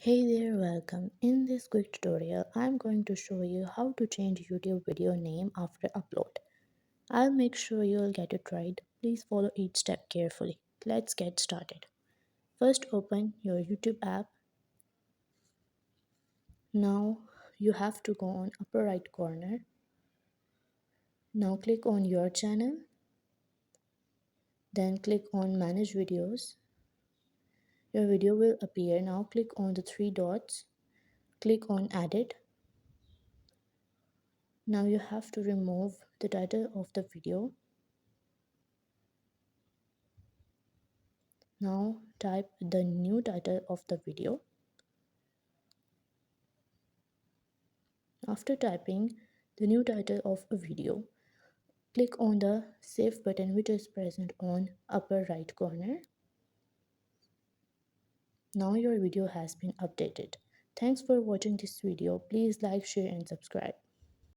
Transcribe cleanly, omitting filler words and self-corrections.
Hey there, welcome. In this quick tutorial, I'm going to show you how to change YouTube video name after upload. I'll make sure you'll get it right. Please follow each step carefully. Let's get started. First, open your YouTube app. Now, you have to go on upper right corner. Now, click on your channel. Then, click on Manage Videos. Your video will appear. Now, click on the three dots. Click on Edit. Now, you have to remove the title of the video. Now type the new title of the video. After typing the new title of a video, click on the save button which is present on upper right corner. Now your video has been updated. Thanks for watching this video. Please like, share and subscribe.